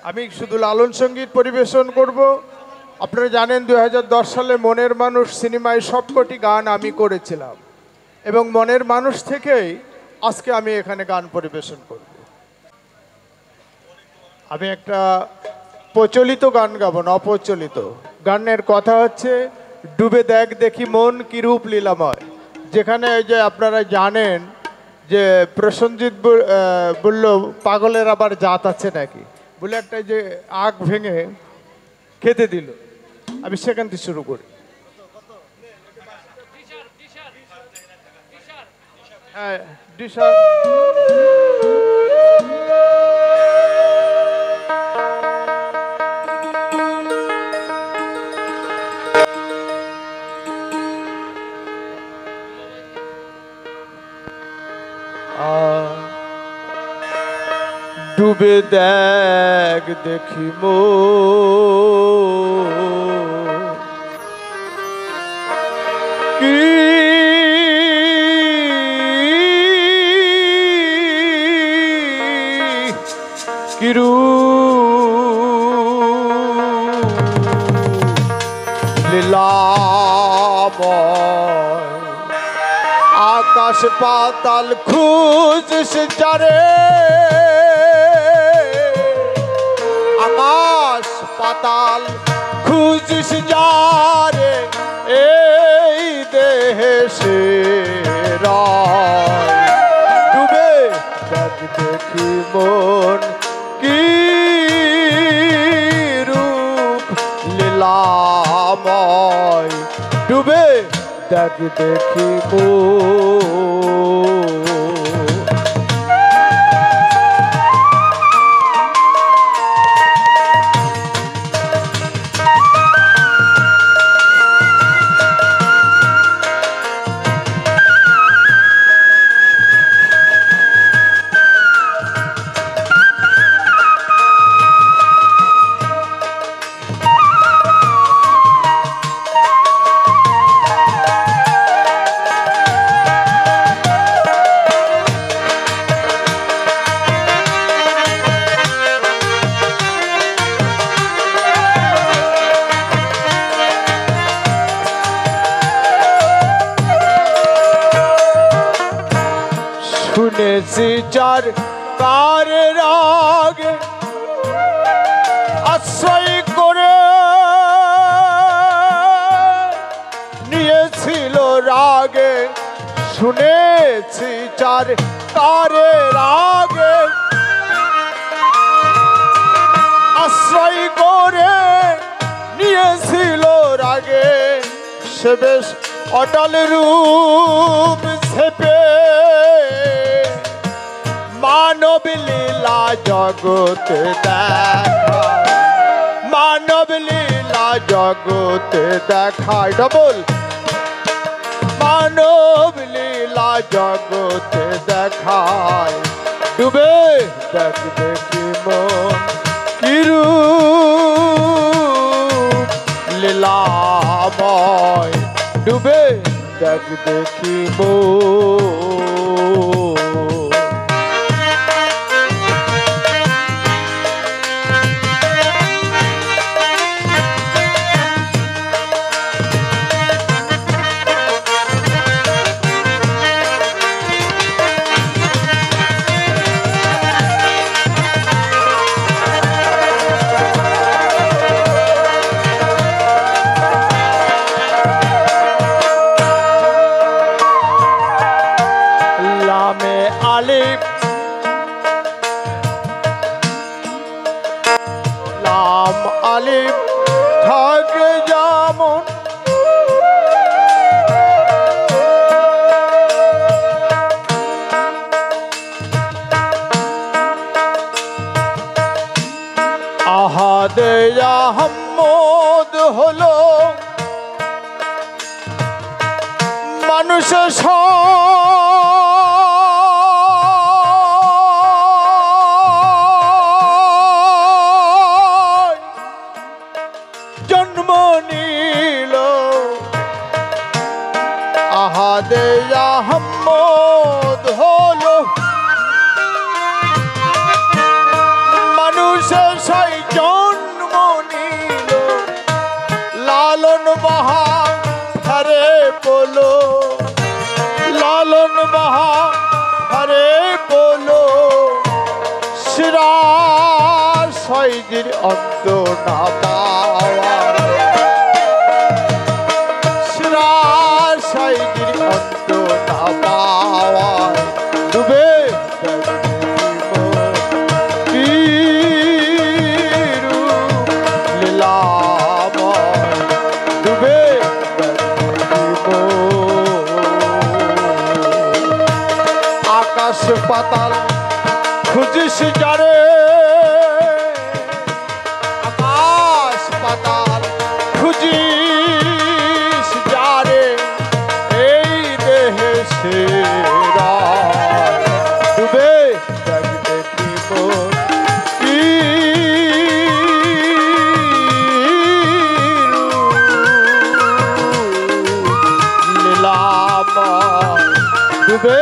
আমি শুধু লালন সঙ্গীত পরিবেশন করব। আপনারা জানেন 2010 সালে মনের মানুষ সিনেমায় সবকটি গান আমি করেছিলাম এবং মনের মানুষ থেকেই আজকে আমি এখানে গান পরিবেশন করব। আমি একটা প্রচলিত গান গাবো না, অপ্রচলিত গানের কথা হচ্ছে ডুবে দেখ দেখি মন কি রূপ লীলাময়। যেখানে এই যে আপনারা জানেন যে প্রসেনজিৎ বলল পাগলের আবার জাত আছে নাকি বলে, একটা যে আগ ভেঙে খেতে দিল। আমি সেখান থেকে শুরু করি। হ্যাঁ, ডিশার ডুবে দেখ দেখি মো কিরু লীলাময় আকাশ পাতাল খুঁজিস যারে, আকাশ পাতাল খুঁজিস যারে এই দেহে সে ডুবে দেখ দেখি মন কি রূপ লীলাময়। ডুবে দেখ দেখি মন শুনেছি যার কার রাগ আশ্রয় করে নিয়েছিল রাগে, শুনেছি যার কার রাগে আশ্রয় করে নিয়েছিল রাগে, সে বেশ অটল রূপ ছেপে মানব লীলা জগতে দেখায়, মানব লীলা জগতে দেখায়। ডবল মানব লীলা জগতে দেখায়। ডুবে দেখ দেখি মন কি রূপ লীলাময়। ডুবে দেখ দেখি মন লাম আলিফ থাকে যেমন আহাদে আহম্মদ হলো মানুষের জন্ম নিল। আহাদে আহম্মদ হলো মানুষের জন্ম নিল লালন বাহা হরে বলো লালন বাহা হরে বলো শিরাশয়জির অন্ত না পাওয়া শিরাশয়জির অন্ত না পাওয়া ডুবে আকাশ পাতাল খুঁজিস যারে আকাশ পাতাল খুঁজিস যারে এই দেহে সেরা ডুবে দেখিব কি লীলাময় ডুবে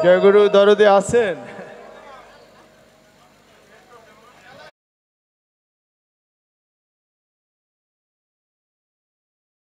জয় গুরু দরদে আছেন।